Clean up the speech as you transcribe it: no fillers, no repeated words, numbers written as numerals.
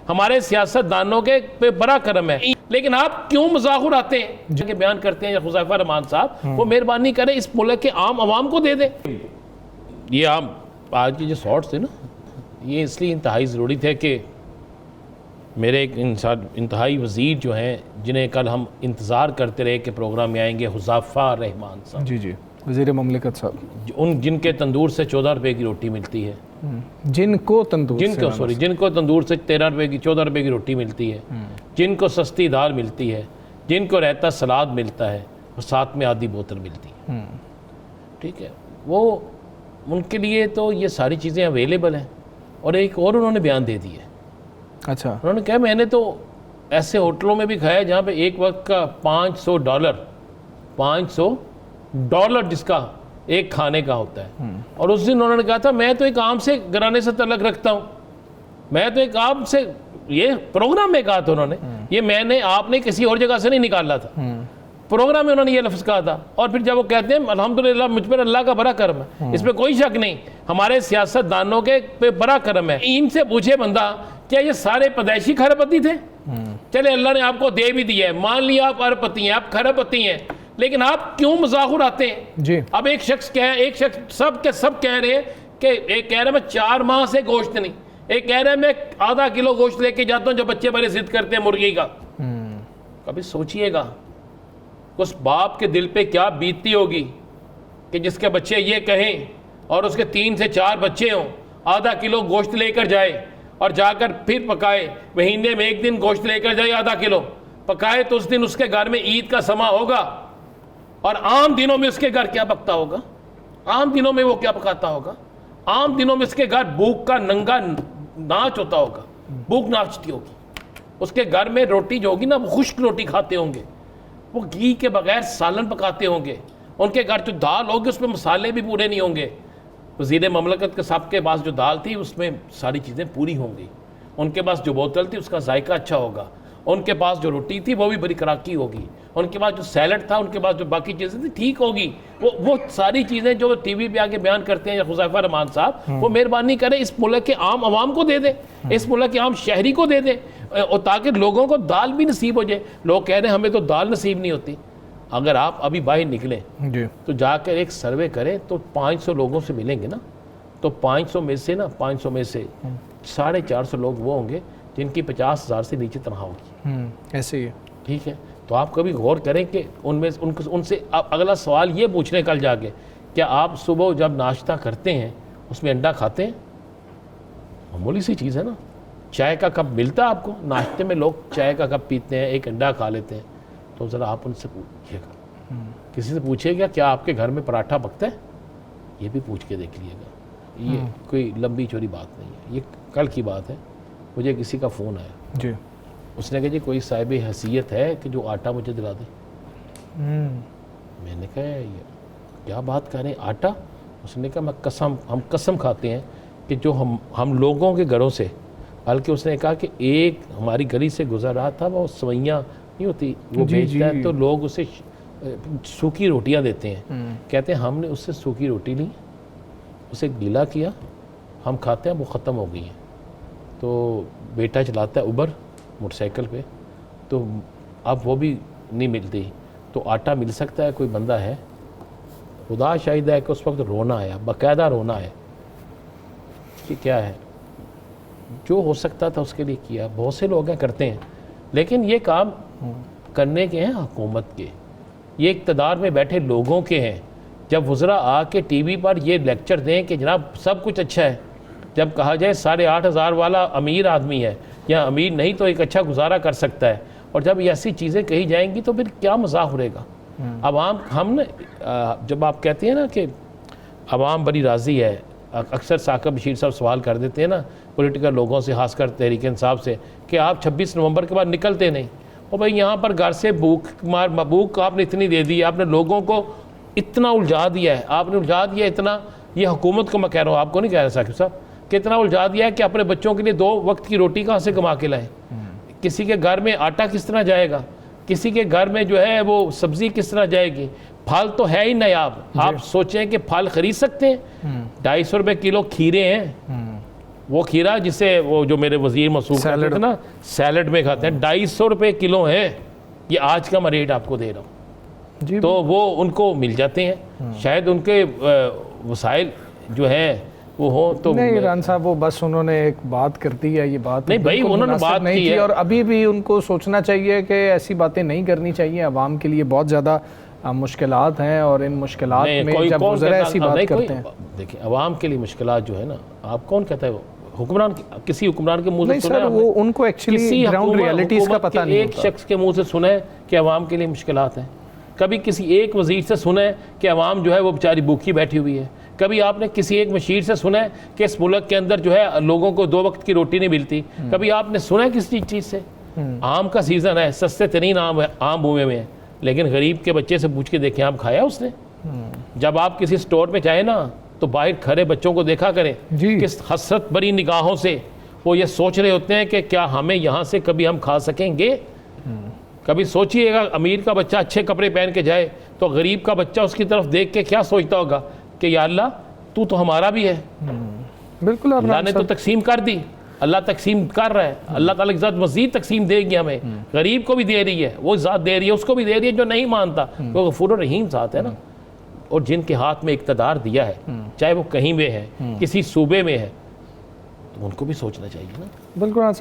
ہمارے سیاست دانوں کے پہ بڑا کرم ہے، لیکن آپ کیوں مذاق اڑاتے ہیں جو کہ بیان کرتے ہیں حذیفہ رحمان صاحب، وہ مہربانی کریں اس ملک کے عام عوام کو دے دیں۔ یہ عام آج کی جو شارٹس تھے نا، یہ اس لیے انتہائی ضروری تھے کہ میرے ایک انتہائی وزیر جو ہیں جنہیں کل ہم انتظار کرتے رہے کہ پروگرام میں آئیں گے، حذیفہ رحمان صاحب، جی وزیر مملکت صاحب، جن کے تندور سے 14 روپے کی روٹی ملتی ہے، جن کو تندور سے 13 روپے کی 14 روپے کی روٹی ملتی ہے، جن کو سستی دال ملتی ہے، جن کو رہتا سلاد ملتا ہے اور ساتھ میں آدھی بوتل ملتی ہے، ٹھیک ہے، وہ ان کے لیے تو یہ ساری چیزیں اویلیبل ہیں۔ اور ایک اور انہوں نے بیان دے دی ہے، اچھا انہوں نے کہا میں نے تو ایسے ہوٹلوں میں بھی کھایا جہاں پہ ایک وقت کا $500 جس کا ایک کھانے کا ہوتا ہے، اور اس دن انہوں نے کہا تھا میں تو ایک عام سے گھرانے سے تعلق رکھتا ہوں، میں تو ایک عام سے، یہ پروگرام میں کہا تھا انہوں نے، یہ آپ نے کسی اور جگہ سے نہیں نکالا تھا، پروگرام میں انہوں نے یہ لفظ کہا تھا۔ اور پھر جب وہ کہتے ہیں الحمدللہ مجھ پر اللہ کا بڑا کرم ہے، اس میں کوئی شک نہیں، ہمارے سیاست دانوں کے پہ بڑا کرم ہے۔ ان سے پوچھے بندہ کیا یہ سارے پیدائشی کھربپتی تھے؟ چلے اللہ نے آپ کو دے بھی دیا ہے، مان لیا آپ اربپتی ہیں، آپ کھربپتی ہیں، لیکن آپ کیوں مذاق اڑاتے ہیں؟ جی اب ایک شخص سب کے سب کہہ رہے ہیں کہ ایک کہہ رہا ہے میں 4 ماہ سے گوشت نہیں، ایک کہہ رہا ہے میں ½ کلو گوشت لے کے جاتا ہوں جو بچے بڑے ضد کرتے ہیں مرغی کا۔ کبھی سوچئے گا اس باپ کے دل پہ کیا بیتتی ہوگی کہ جس کے بچے یہ کہیں اور اس کے 3 سے 4 بچے ہوں، ½ کلو گوشت لے کر جائے اور جا کر پھر پکائے، مہینے میں ایک دن گوشت لے کر جائے ½ کلو پکائے، تو اس دن اس کے گھر میں عید کا سما ہوگا، اور عام دنوں میں اس کے گھر کیا پکتا ہوگا، عام دنوں میں وہ کیا پکاتا ہوگا، عام دنوں میں اس کے گھر بھوک کا ننگا ناچ ہوتا ہوگا، بھوک ناچتی ہوگی، اس کے گھر میں روٹی جو ہوگی نا وہ خشک روٹی کھاتے ہوں گے، وہ گھی کے بغیر سالن پکاتے ہوں گے، ان کے گھر جو دال ہوگی اس میں مسالے بھی پورے نہیں ہوں گے۔ وزیر مملکت کے صاحب کے پاس جو دال تھی اس میں ساری چیزیں پوری ہوں گی، ان کے پاس جو بوتل تھی اس کا ذائقہ اچھا ہوگا، ان کے پاس جو روٹی تھی وہ بھی بڑی کراکی ہوگی، ان کے پاس جو سیلڈ تھا، ان کے پاس جو باقی چیزیں تھی ٹھیک ہوگی۔ وہ ساری چیزیں جو ٹی وی پہ آگے بیان کرتے ہیں حذیفہ رحمان صاحب، وہ مہربانی کریں اس ملک کے عام عوام کو دے دیں، اس ملک کے عام شہری کو دے دیں، اور تاکہ لوگوں کو دال بھی نصیب ہو جائے۔ لوگ کہہ رہے ہیں ہمیں تو دال نصیب نہیں ہوتی۔ اگر آپ ابھی باہر نکلیں تو جا کر ایک سروے کریں تو 500 لوگوں سے ملیں گے نا، تو 500 میں سے 450 لوگ وہ ہوں گے جن کی 50,000 سے نیچے تنخواہ ہوگی، ایسے ہی، ٹھیک ہے۔ تو آپ کبھی غور کریں کہ ان سے اگلا سوال یہ پوچھنے کل جا کے، کیا آپ صبح جب ناشتہ کرتے ہیں اس میں انڈا کھاتے ہیں؟ معمولی سی چیز ہے نا، چائے کا کپ ملتا ہے آپ کو، ناشتے میں لوگ چائے کا کپ پیتے ہیں، ایک انڈا کھا لیتے ہیں، تو ذرا آپ ان سے پوچھیے گا، کسی سے پوچھیے گا کیا آپ کے گھر میں پراٹھا پکتا ہے؟ یہ بھی پوچھ کے دیکھ لیے گا، یہ کوئی لمبی چوری بات نہیں ہے، یہ کل کی بات ہے۔ مجھے کسی کا فون آیا، جی اس نے کہا جی کوئی صاحب حیثیت ہے کہ جو آٹا مجھے دلا دے۔ میں نے کہا یہ کیا بات کر رہے ہیں آٹا؟ اس نے کہا ہم قسم کھاتے ہیں کہ جو ہم لوگوں کے گھروں سے، بلکہ اس نے کہا کہ ایک ہماری گلی سے گزر رہا تھا، وہ سوئیاں نہیں ہوتی وہ بیچتا ہے، تو لوگ اسے سوکھی روٹیاں دیتے ہیں، کہتے ہیں ہم نے اس سے سوکھی روٹی لی، اسے گیلا کیا، ہم کھاتے ہیں، وہ ختم ہو گئی ہیں۔ تو بیٹا چلاتا ہے اوبر موٹر سائیکل پہ، تو اب وہ بھی نہیں ملتی، تو آٹا مل سکتا ہے؟ کوئی بندہ ہے؟ خدا شاہد ہے کہ اس وقت رونا آیا، باقاعدہ رونا ہے کہ کیا ہے، جو ہو سکتا تھا اس کے لیے کیا۔ بہت سے لوگ ہیں کرتے ہیں، لیکن یہ کام کرنے کے ہیں حکومت کے، یہ اقتدار میں بیٹھے لوگوں کے ہیں۔ جب وزراء آ کے ٹی وی پر یہ لیکچر دیں کہ جناب سب کچھ اچھا ہے، جب کہا جائے 8,500 والا امیر آدمی ہے یا امیر نہیں تو ایک اچھا گزارا کر سکتا ہے، اور جب یہ ایسی چیزیں کہی جائیں گی تو پھر کیا مذاق اڑے گا؟ عوام ہم نے جب آپ کہتے ہیں نا کہ عوام بڑی راضی ہے، اکثر ثاقب بشیر صاحب سوال کر دیتے ہیں نا پولیٹیکل لوگوں سے، خاص کر تحریک انصاف سے، کہ آپ 26 نومبر کے بعد نکلتے نہیں، اور بھائی یہاں پر گھر سے بھوک آپ نے اتنی دے دی، آپ نے لوگوں کو اتنا الجھا دیا ہے، آپ نے الجھا دیا اتنا، یہ حکومت کو میں کہہ رہا ہوں، آپ کو نہیں کہہ رہا ثاقب صاحب، کہ اتنا الجھا دیا ہے کہ اپنے بچوں کے لیے 2 وقت کی روٹی کہاں سے کما کے لائیں، کسی کے گھر میں آٹا کس طرح جائے گا، کسی کے گھر میں جو ہے وہ سبزی کس طرح جائے گی، پھل تو ہے ہی نایاب، آپ سوچیں کہ پھل خرید سکتے ہیں، 250 روپے کلو کھیرے ہیں، وہ کھیرا جسے وہ جو میرے وزیر مسعود کہتے تھے نا سیلڈ میں کھاتے ہیں 250 روپے کلو ہے، یہ آج کا میں ریٹ آپ کو دے رہا ہوں جی تو وہ ان کو مل جاتے ہیں، شاید ان کے وسائل جو ہیں وہ ہوں تو نہیں عمران صاحب وہ بس انہوں نے ایک بات کر دی ہے، یہ بات نہیں بھائی انہوں نے بات کی ہے اور ابھی بھی ان کو سوچنا چاہیے کہ ایسی باتیں نہیں کرنی چاہیے، عوام کے لیے بہت زیادہ مشکلات ہیں اور ان مشکلات میں جب گزرا ایسی بات کرتے ہیں۔ دیکھیں عوام کے لیے مشکلات جو ہے نا، آپ کون کہتا ہے وہ حکمران کسی حکمران کے منہ سے سنا ہے؟ وہ ان کو ایکچولی گراؤنڈ ریالٹیز کا پتہ نہیں ایک شخص کے منہ سے سنا ہے کہ عوام کے لیے مشکلات ہیں؟ کبھی کسی ایک وزیر سے سنا ہے کہ عوام جو ہے وہ بیچاری بھوکی بیٹھی ہوئی ہے؟ کبھی آپ نے کسی ایک مشیر سے سنا ہے کہ اس ملک کے اندر جو ہے لوگوں کو 2 وقت کی روٹی نہیں ملتی؟ کبھی آپ نے سنا ہے کسی چیز سے؟ آم کا سیزن ہے، سستے ترین آم بوئے میں ہے، لیکن غریب کے بچے سے پوچھ کے دیکھیں آم کھایا اس نے؟ جب آپ کسی سٹور میں جائیں نا تو باہر کھڑے بچوں کو دیکھا کریں کس حسرت بری نگاہوں سے وہ یہ سوچ رہے ہوتے ہیں کہ کیا ہمیں یہاں سے کبھی ہم کھا سکیں گے؟ کبھی سوچئے گا امیر کا بچہ اچھے کپڑے پہن کے جائے تو غریب کا بچہ اس کی طرف دیکھ کے کیا سوچتا ہوگا کہ یا اللہ تو ہمارا بھی ہے۔ بالکل اللہ نے تو تقسیم کر دی، اللہ تقسیم کر رہا ہے، اللہ تعالیٰ کی ذات مزید تقسیم دے گی ہمیں، غریب کو بھی دے رہی ہے، وہ ذات دے رہی ہے، اس کو بھی دے رہی ہے جو نہیں مانتا، وہ غفور الرحیم ذات ہے نا۔ اور جن کے ہاتھ میں اقتدار دیا ہے چاہے وہ کہیں بھی ہے، کسی صوبے میں ہے، تو ان کو بھی سوچنا چاہیے نا۔ بالکل